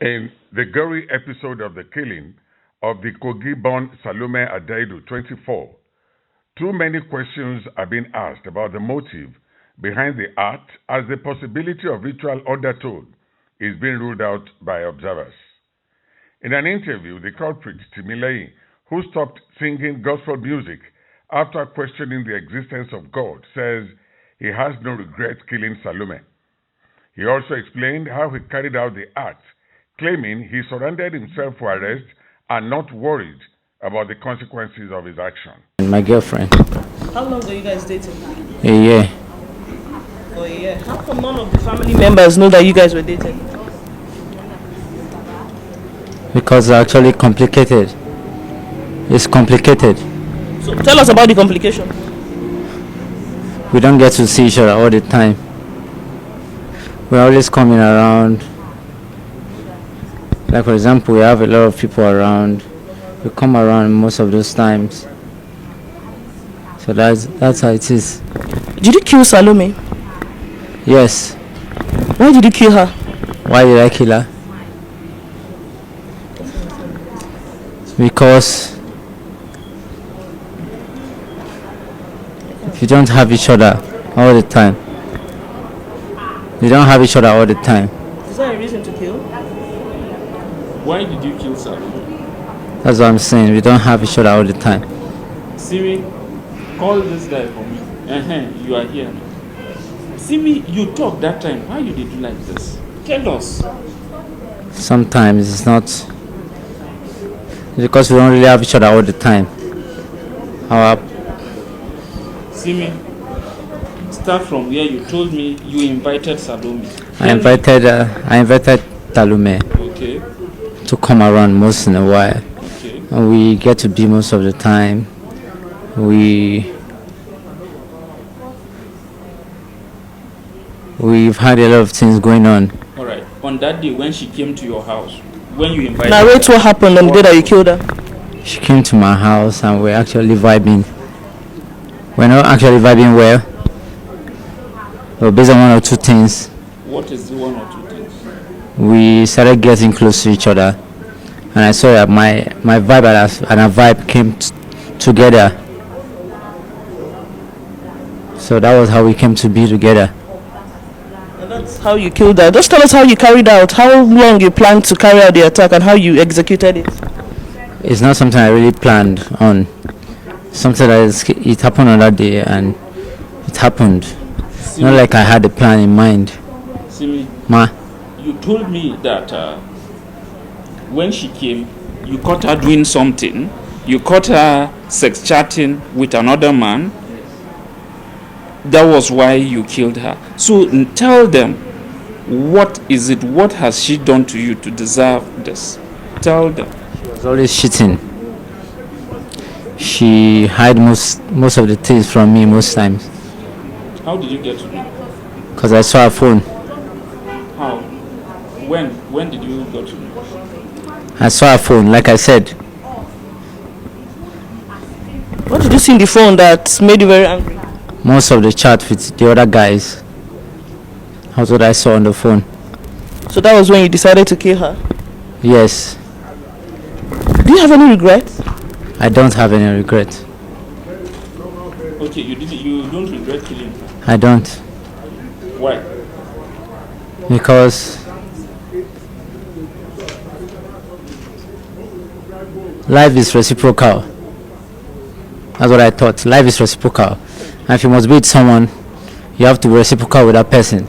In the gory episode of the killing of the Kogi-born Salome Adaidu, 24, too many questions are being asked about the motive behind the act, as the possibility of ritual undertone is being ruled out by observers. In an interview, the culprit, Timileyin, who stopped singing gospel music after questioning the existence of God, says he has no regret killing Salome. He also explained how he carried out the act, claiming he surrendered himself for arrest and not worried about the consequences of his action. My girlfriend. How long are you guys dating? A year. For a year. How come none of the family members know that you guys were dating? Because it's actually complicated. It's complicated. So tell us about the complication. We don't get to see each other all the time. We're always coming around. Like for example, we have a lot of people around. We come around most of those times. So that's how it is. Did you kill Salome? Yes. Why did you kill her? Why did I kill her? Because if you don't have each other all the time, you don't have each other all the time. Is there a reason to kill? Why did you kill Salome? That's what I'm saying. We don't have each other all the time. Siri, call this guy for me. You are here now. Siri, you talked that time. Why you did you like this? Tell us. Sometimes it's not because we don't really have each other all the time. Simi, start from where you told me you invited Salome. I invited Salome Okay. to come around most in a while. Okay. And we get to be most of the time. We've had a lot of things going on. All right. On that day when she came to your house, when you invited Narrate what happened on the day that you killed her. She came to my house and we're actually vibing. We're not actually vibing well. But based on one or two things, What is the one or two things? we started getting close to each other. And I saw that my vibe and her vibe came together. So that was how we came to be together. And that's how you killed her. Just tell us how you carried out, how long you planned to carry out the attack and how you executed it. It's not something I really planned on. Something that it happened on that day and it happened. Simi, Not like I had a plan in mind. Simi, Ma, you told me that when she came, you caught her doing something. You caught her sex chatting with another man. That was why you killed her. So tell them, what is it? What has she done to you to deserve this? Tell them. she was always cheating. She hid most of the things from me most times. How did you get to know? Because I saw her phone. How? When did you get to know? I saw her phone, like I said. What did you see in the phone that made you very angry? Most of the chat with the other guys. That's what I saw on the phone. So that was when you decided to kill her. Yes. Do you have any regrets? I don't have any regret. Okay, you don't regret killing her. I don't. Why? Because life is reciprocal. That's what I thought. Life is reciprocal. And if you must be with someone, you have to be reciprocal with that person.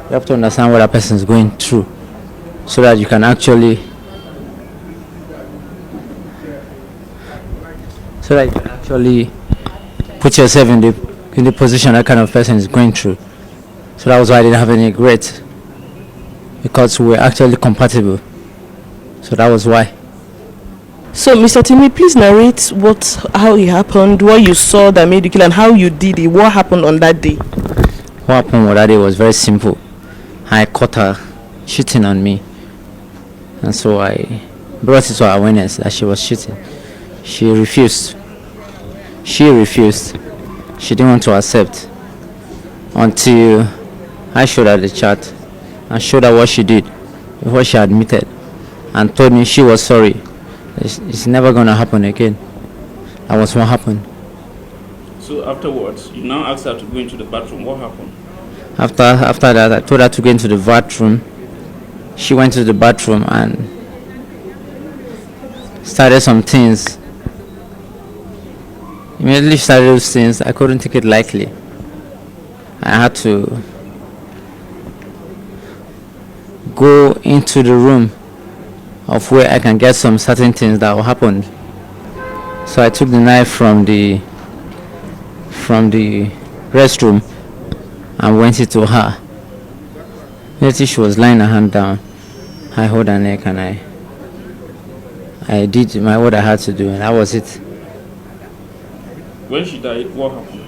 You have to understand what that person is going through so that you can actually put yourself in the position that kind of person is going through. So that was why I didn't have any regret, because we were actually compatible. So that was why. So, Mr. Timmy, please narrate how it happened, what you saw that made you kill, and how you did it. What happened on that day? What happened on that day was very simple. I caught her cheating on me, and so I brought it to her awareness that she was cheating. She refused. She didn't want to accept until I showed her the chat and showed her what she did before she admitted. and told me she was sorry. It's never going to happen again. That was what happened. So afterwards, you now asked her to go into the bathroom. What happened? After that, I told her to go into the bathroom. She went to the bathroom and started some things. Immediately started those things. I couldn't take it lightly. I had to go into the room of where I can get some certain things that will happen. So I took the knife from the restroom and went it to her. Immediately she was lying her hand down. I held her neck and I did what I had to do, and that was it. When she died, what happened?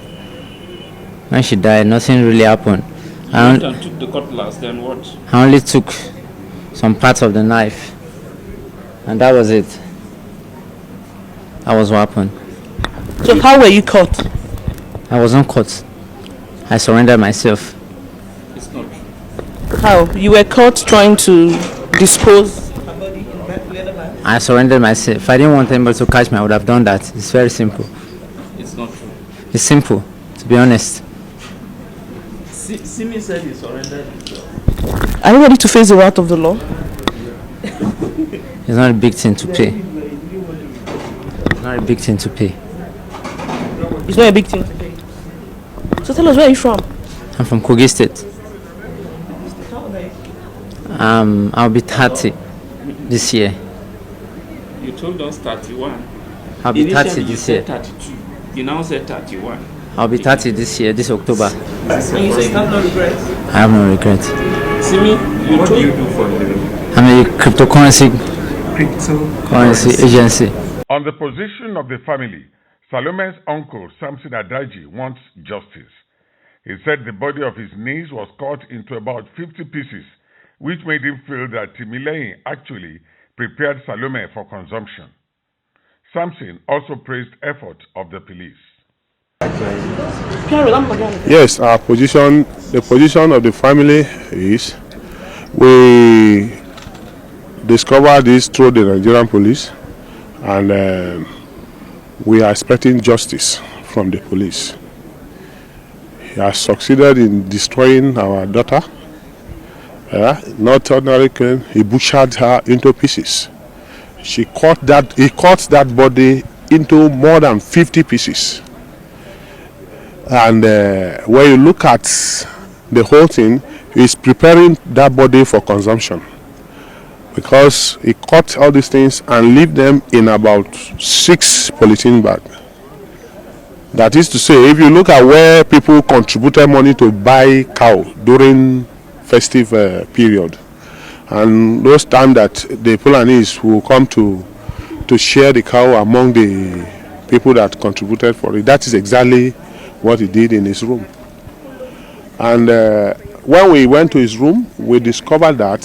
When she died, nothing really happened. You went and took the cutlass, then what? I only took some parts of the knife, and that was it. That was what happened. So how were you caught? I wasn't caught. I surrendered myself. It's not true. How? You were caught trying to dispose? I surrendered myself. If I didn't want anybody to catch me, I would have done that. It's very simple. It's not true. It's simple, to be honest. Simi said he surrendered himself. Are you ready to face the wrath of the law? It's not a big thing to pay. It's not a big thing to pay. It's not a big thing to pay. So tell us, where are you from? I'm from Kogi State. I'll be 30 this year. You told us 31. I'll be 30 Initially, this year. you said 32. You now said 31. I'll be 30 this year, this October. And you say you have no regrets? I have no regret. Simi, What do you do for a living? I'm a cryptocurrency agency. On the position of the family, Salome's uncle, Samson Adaji, wants justice. He said the body of his niece was cut into about 50 pieces, which made him feel that Timileyin actually prepared Salome for consumption. Samson also praised efforts of the police. Yes, the position of the family is we discovered this through the Nigerian police, and we are expecting justice from the police. He has succeeded in destroying our daughter. Not ordinary killing, he butchered her into pieces. He cut that body into more than 50 pieces. And when you look at the whole thing, he's preparing that body for consumption, because he cut all these things and leave them in about 6 polythene bags. That is to say, if you look at where people contributed money to buy cow during festive period, and those times that the Fulanis will come to share the cow among the people that contributed for it, that is exactly what he did in his room. And when we went to his room, we discovered that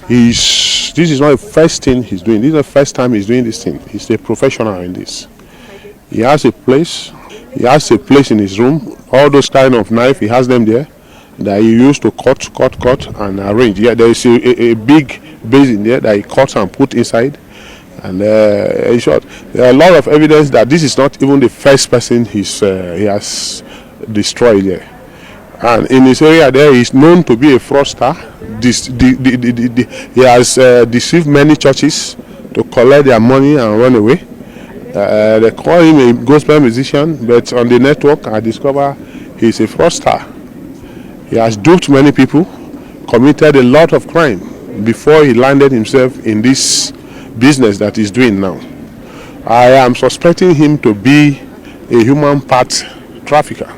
this is not the first thing he's doing. This is the first time he's doing this thing. He's a professional in this. He has a place. He has a place in his room. All those kind of knife, he has them there that he used to cut and arrange. Yeah, there is a big basin there that he cuts and put inside. And in short, there are a lot of evidence that this is not even the first person he has destroyed there. And in his area there, he is known to be a fraudster. He has deceived many churches to collect their money and run away. They call him a gospel musician, but on the network I discover he's a fraudster. He has duped many people, committed a lot of crime before he landed himself in this business that he's doing now. I am suspecting him to be a human part trafficker,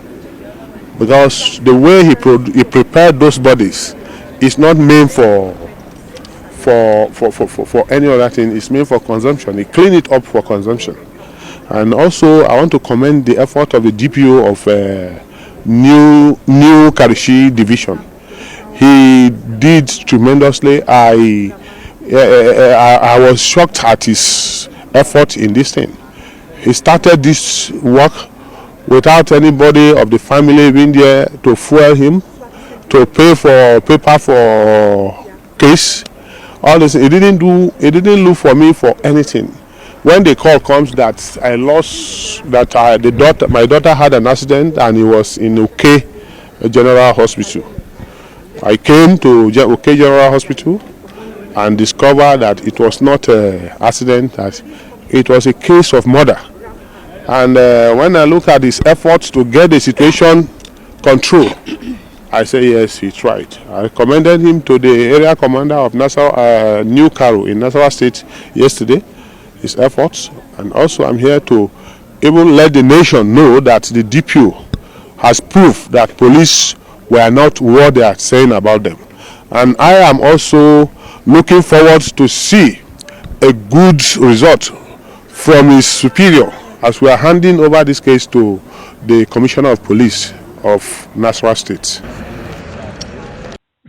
because the way he prepared those bodies is not meant for any other thing. It's meant for consumption. He cleaned it up for consumption. And also I want to commend the effort of the DPO of new Karishi division. He did tremendously. I was shocked at his effort in this thing. He started this work without anybody of the family being there to fuel him, to pay for paper for case. all this. He didn't look for me for anything. When the call comes that I lost, that my daughter had an accident and he was in OK General Hospital, I came to OK General Hospital and discovered that it was not an accident, that it was a case of murder. And when I look at his efforts to get the situation controlled, I say yes, he tried. I commended him to the area commander of New Karo in Nasarawa State yesterday, his efforts. And also I'm here to even let the nation know that the DPO has proof that police were not what they are saying about them. And I am also looking forward to see a good result from his superior as we are handing over this case to the Commissioner of Police of Nasarawa State.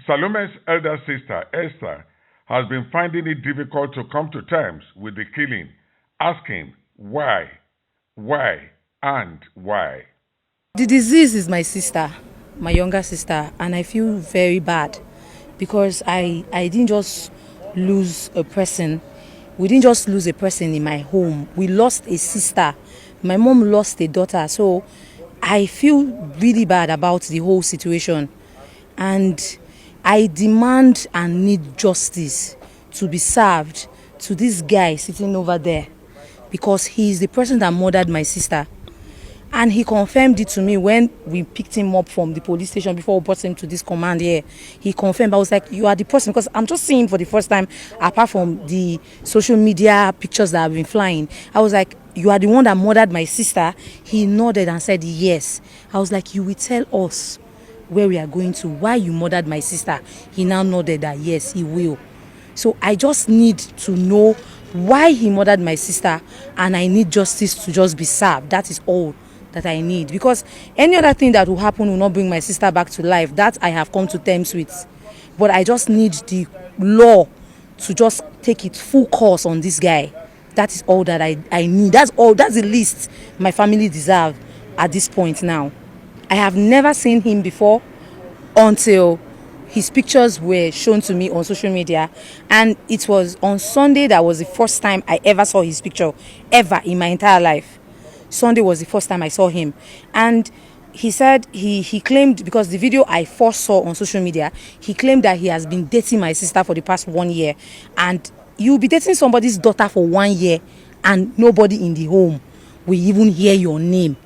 Salome's elder sister, Esther, has been finding it difficult to come to terms with the killing, asking why, and why. The disease is my sister, my younger sister, and I feel very bad because I didn't just lose a person. We didn't just lose a person in my home. We lost a sister. My mom lost a daughter. So I feel really bad about the whole situation. And I demand and need justice to be served to this guy sitting over there because he is the person that murdered my sister. And he confirmed it to me when we picked him up from the police station before we brought him to this command here. He confirmed. I was like, you are the person, because I'm just seeing him for the first time, apart from the social media pictures that have been flying. I was like, you are the one that murdered my sister? He nodded and said, yes. I was like, you will tell us where we are going to, why you murdered my sister. He now nodded that, yes, he will. So I just need to know why he murdered my sister, and I need justice to just be served. That is all that I need, because any other thing that will happen will not bring my sister back to life. That I have come to terms with, but I just need the law to just take its full course on this guy. That is all that I need. That's all. That's the least my family deserve at this point now. I have never seen him before until his pictures were shown to me on social media, and it was on Sunday that was the first time I ever saw his picture ever in my entire life. Sunday was the first time I saw him, and he said he claimed, because the video I first saw on social media, he claimed that he has been dating my sister for the past 1 year. And you'll be dating somebody's daughter for 1 year and nobody in the home will even hear your name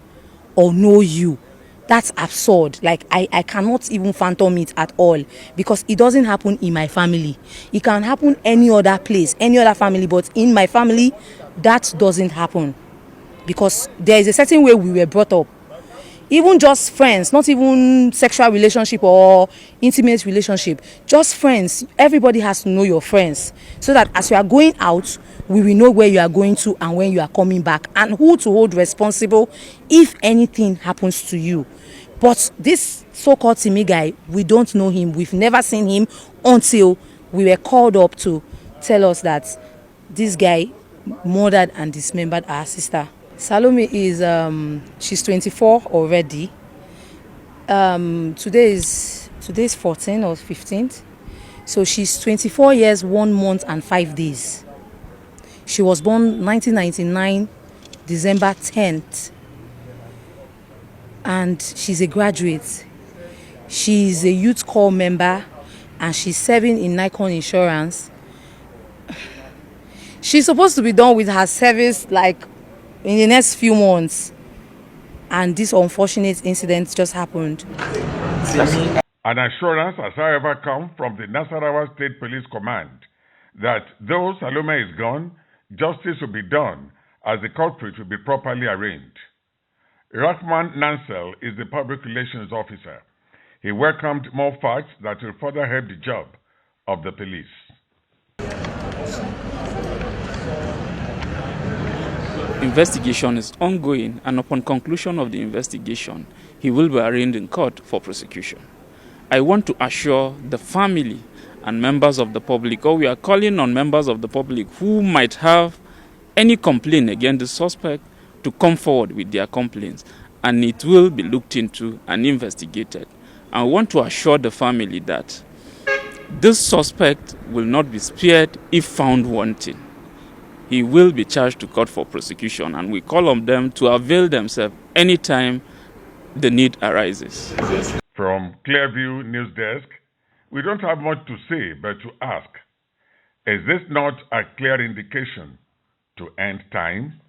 or know you. That's absurd. Like, I cannot even fathom it at all, because it doesn't happen in my family. It can happen any other place, any other family, but in my family that doesn't happen, because there is a certain way we were brought up. Even just friends, not even sexual relationship or intimate relationship, just friends. Everybody has to know your friends, so that as you are going out, we will know where you are going to and when you are coming back, and who to hold responsible if anything happens to you. But this so-called Timi guy, we don't know him. We've never seen him until we were called up to tell us that this guy murdered and dismembered our sister. Salome is, she's 24 already. Today is 14th or 15th. So she's 24 years, 1 month and 5 days. She was born 1999, December 10th. And she's a graduate. She's a youth corps member, and she's serving in Nikon Insurance. She's supposed to be done with her service like in the next few months, and this unfortunate incident just happened. An assurance has, however, come from the Nasarawa State Police Command that though Salome is gone, justice will be done as the culprit will be properly arraigned. Rahman Nansel is the public relations officer. He welcomed more facts that will further help the job of the police. Investigation is ongoing, and upon conclusion of the investigation, he will be arraigned in court for prosecution. I want to assure the family and members of the public, or we are calling on members of the public who might have any complaint against the suspect, to come forward with their complaints, and it will be looked into and investigated. I want to assure the family that This suspect will not be spared if found wanting. He will be charged to court for prosecution, and we call on them to avail themselves anytime the need arises. From Clearview News Desk, we don't have much to say but to ask, is this not a clear indication to end time?